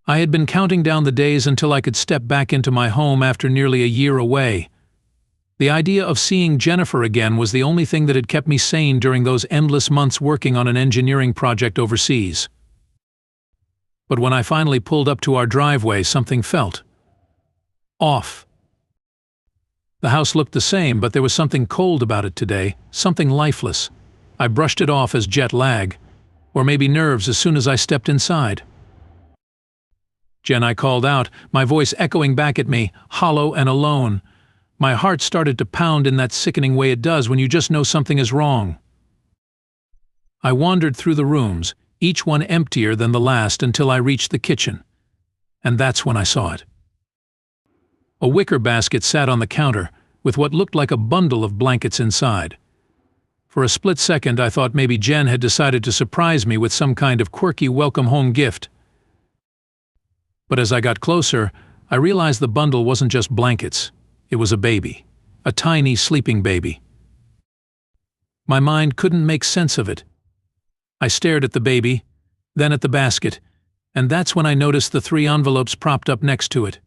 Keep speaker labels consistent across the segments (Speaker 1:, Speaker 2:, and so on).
Speaker 1: I had been counting down the days until I could step back into my home after nearly a year away. The idea of seeing Jennifer again was the only thing that had kept me sane during those endless months working on an engineering project overseas. But when I finally pulled up to our driveway, something felt off. The house looked the same, but there was something cold about it today, something lifeless. I brushed it off as jet lag, or maybe nerves, as soon as I stepped inside. "Jen," I called out, my voice echoing back at me, hollow and alone. My heart started to pound in that sickening way it does when you just know something is wrong. I wandered through the rooms, each one emptier than the last, until I reached the kitchen. And that's when I saw it. A wicker basket sat on the counter, with what looked like a bundle of blankets inside. For a split second I thought maybe Jen had decided to surprise me with some kind of quirky welcome home gift. But as I got closer, I realized the bundle wasn't just blankets. It was a baby. A tiny sleeping baby. My mind couldn't make sense of it. I stared at the baby, then at the basket, and that's when I noticed the 3 envelopes propped up next to it.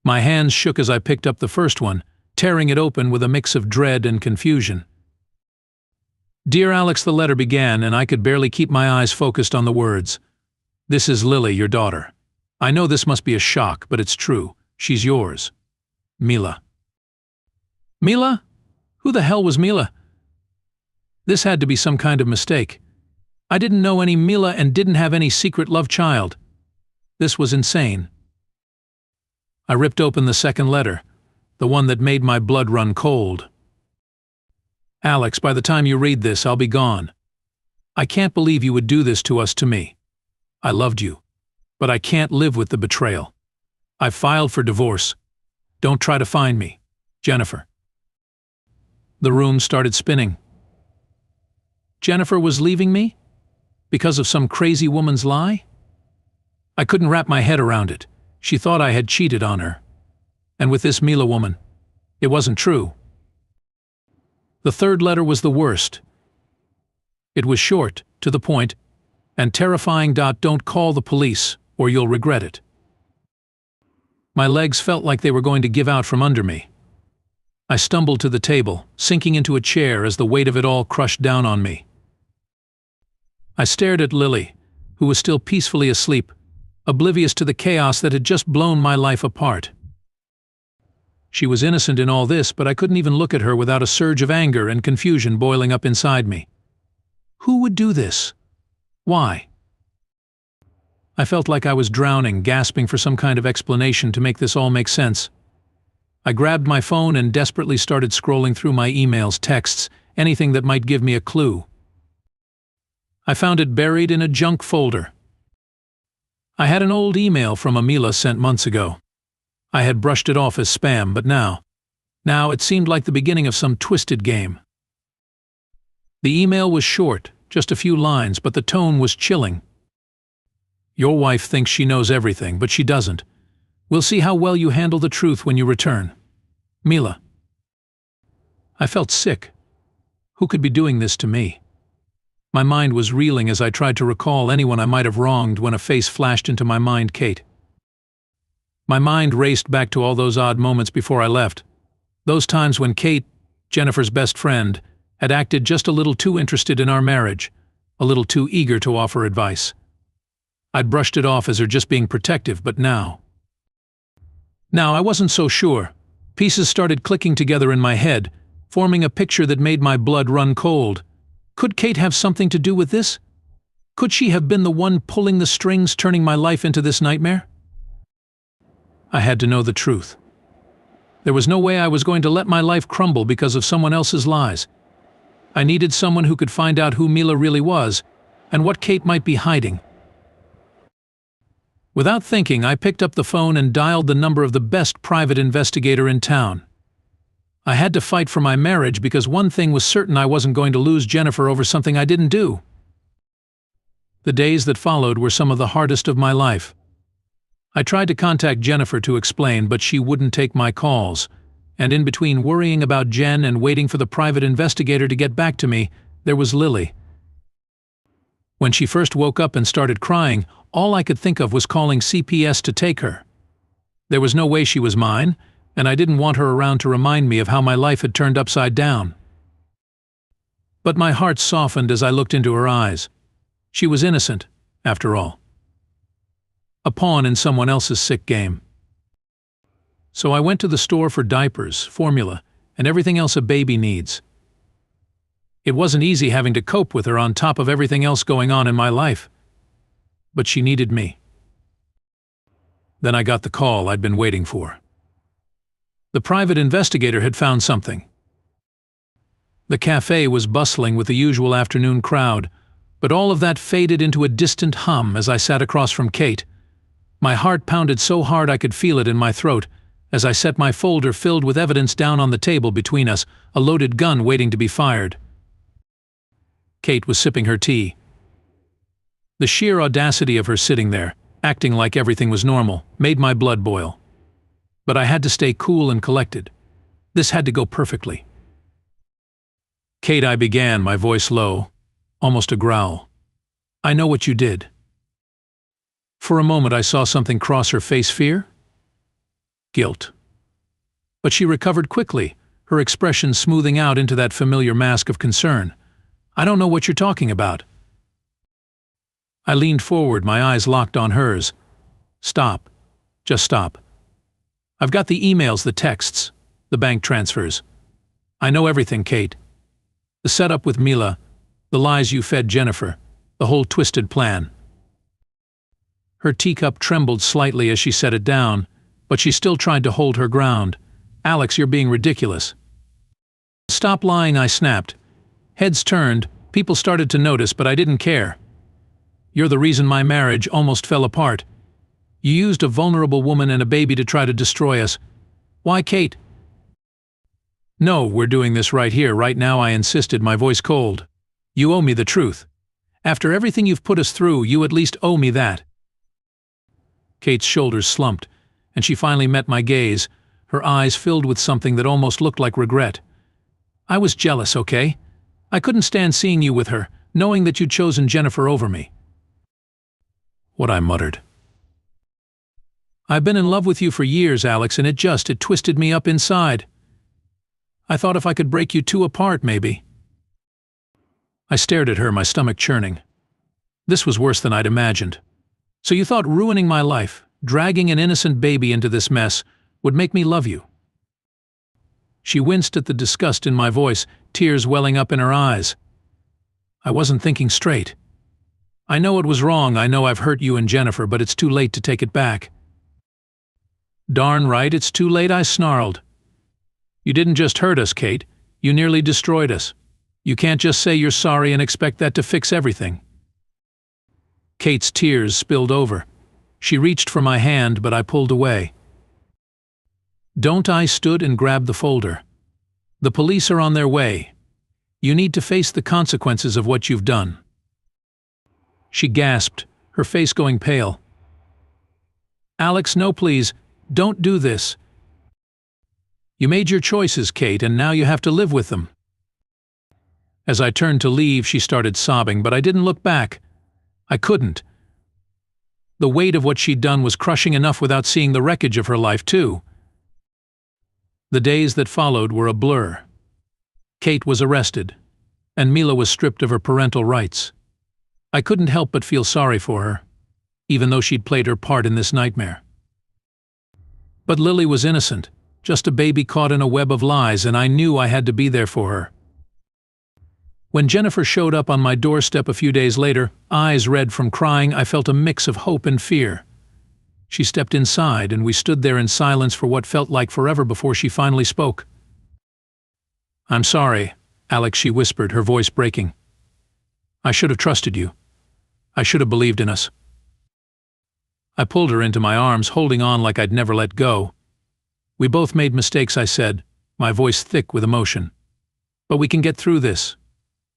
Speaker 1: My hands shook as I picked up the first one, tearing it open with a mix of dread and confusion. "Dear Alex," the letter began, and I could barely keep my eyes focused on the words. "This is Lily, your daughter. I know this must be a shock, but it's true. She's yours. Mila." Mila? Who the hell was Mila? This had to be some kind of mistake. I didn't know any Mila and didn't have any secret love child. This was insane. I ripped open the second letter, the one that made my blood run cold. "Alex, by the time you read this, I'll be gone. I can't believe you would do this to us, to me. I loved you, but I can't live with the betrayal. I've filed for divorce. Don't try to find me. Jennifer." The room started spinning. Jennifer was leaving me? Because of some crazy woman's lie? I couldn't wrap my head around it. She thought I had cheated on her. And with this Mila woman, it wasn't true. The third letter was the worst. It was short, to the point, and terrifying. "Don't call the police, or you'll regret it." My legs felt like they were going to give out from under me. I stumbled to the table, sinking into a chair as the weight of it all crushed down on me. I stared at Lily, who was still peacefully asleep, oblivious to the chaos that had just blown my life apart. She was innocent in all this, but I couldn't even look at her without a surge of anger and confusion boiling up inside me. Who would do this? Why? I felt like I was drowning, gasping for some kind of explanation to make this all make sense. I grabbed my phone and desperately started scrolling through my emails, texts, anything that might give me a clue. I found it buried in a junk folder. I had an old email from Amila sent months ago. I had brushed it off as spam, but now it seemed like the beginning of some twisted game. The email was short, just a few lines, but the tone was chilling. "Your wife thinks she knows everything, but she doesn't. We'll see how well you handle the truth when you return. Mila." I felt sick. Who could be doing this to me? My mind was reeling as I tried to recall anyone I might have wronged when a face flashed into my mind: Kate. My mind raced back to all those odd moments before I left. Those times when Kate, Jennifer's best friend, had acted just a little too interested in our marriage, a little too eager to offer advice. I'd brushed it off as her just being protective, but now I wasn't so sure. Pieces started clicking together in my head, forming a picture that made my blood run cold. Could Kate have something to do with this? Could she have been the one pulling the strings, turning my life into this nightmare? I had to know the truth. There was no way I was going to let my life crumble because of someone else's lies. I needed someone who could find out who Mila really was, and what Kate might be hiding. Without thinking, I picked up the phone and dialed the number of the best private investigator in town. I had to fight for my marriage because one thing was certain: I wasn't going to lose Jennifer over something I didn't do. The days that followed were some of the hardest of my life. I tried to contact Jennifer to explain, but she wouldn't take my calls, and in between worrying about Jen and waiting for the private investigator to get back to me, there was Lily. When she first woke up and started crying, all I could think of was calling CPS to take her. There was no way she was mine, and I didn't want her around to remind me of how my life had turned upside down. But my heart softened as I looked into her eyes. She was innocent, after all. A pawn in someone else's sick game. So I went to the store for diapers, formula, and everything else a baby needs. It wasn't easy having to cope with her on top of everything else going on in my life. But she needed me. Then I got the call I'd been waiting for. The private investigator had found something. The cafe was bustling with the usual afternoon crowd, but all of that faded into a distant hum as I sat across from Kate. My heart pounded so hard I could feel it in my throat as I set my folder filled with evidence down on the table between us, a loaded gun waiting to be fired. Kate was sipping her tea. The sheer audacity of her sitting there, acting like everything was normal, made my blood boil. But I had to stay cool and collected. This had to go perfectly. "Kate," I began, my voice low, almost a growl. "I know what you did." For a moment I saw something cross her face. Fear? Guilt. But she recovered quickly, her expression smoothing out into that familiar mask of concern. "I don't know what you're talking about." I leaned forward, my eyes locked on hers. "Stop. Just stop. I've got the emails, the texts, the bank transfers. I know everything, Kate. The setup with Mila, the lies you fed Jennifer, the whole twisted plan." Her teacup trembled slightly as she set it down, but she still tried to hold her ground. "Alex, you're being ridiculous." "Stop lying," I snapped. Heads turned, people started to notice, but I didn't care. "You're the reason my marriage almost fell apart. You used a vulnerable woman and a baby to try to destroy us. Why, Kate?" "No, we're doing this right here, right now," I insisted, my voice cold. "You owe me the truth. After everything you've put us through, you at least owe me that." Kate's shoulders slumped, and she finally met my gaze, her eyes filled with something that almost looked like regret. "I was jealous, okay? I couldn't stand seeing you with her, knowing that you'd chosen Jennifer over me." What I muttered. "I've been in love with you for years, Alex, and it twisted me up inside. I thought if I could break you two apart, maybe." I stared at her, my stomach churning. This was worse than I'd imagined. "So you thought ruining my life, dragging an innocent baby into this mess, would make me love you?" She winced at the disgust in my voice, tears welling up in her eyes. "I wasn't thinking straight. I know it was wrong, I know I've hurt you and Jennifer, but it's too late to take it back." "Darn right, it's too late," I snarled. "You didn't just hurt us, Kate. You nearly destroyed us. You can't just say you're sorry and expect that to fix everything." Kate's tears spilled over. She reached for my hand, but I pulled away. "Don't," I stood and grabbed the folder. "The police are on their way. You need to face the consequences of what you've done." She gasped, her face going pale. "Alex, no, please. Don't do this. You made your choices, Kate, and now you have to live with them." As I turned to leave, she started sobbing, but I didn't look back. I couldn't. The weight of what she'd done was crushing enough without seeing the wreckage of her life, too. The days that followed were a blur. Kate was arrested, and Mila was stripped of her parental rights. I couldn't help but feel sorry for her, even though she'd played her part in this nightmare. But Lily was innocent, just a baby caught in a web of lies, and I knew I had to be there for her. When Jennifer showed up on my doorstep a few days later, eyes red from crying, I felt a mix of hope and fear. She stepped inside, and we stood there in silence for what felt like forever before she finally spoke. "I'm sorry, Alex," she whispered, her voice breaking. "I should have trusted you. I should have believed in us." I pulled her into my arms, holding on like I'd never let go. "We both made mistakes," I said, my voice thick with emotion. "But we can get through this.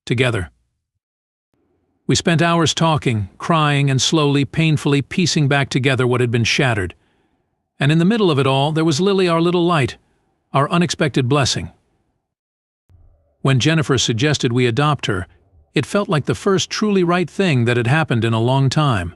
Speaker 1: Together." We spent hours talking, crying, and slowly, painfully piecing back together what had been shattered. And in the middle of it all, there was Lily, our little light, our unexpected blessing. When Jennifer suggested we adopt her, It felt like the first truly right thing that had happened in a long time.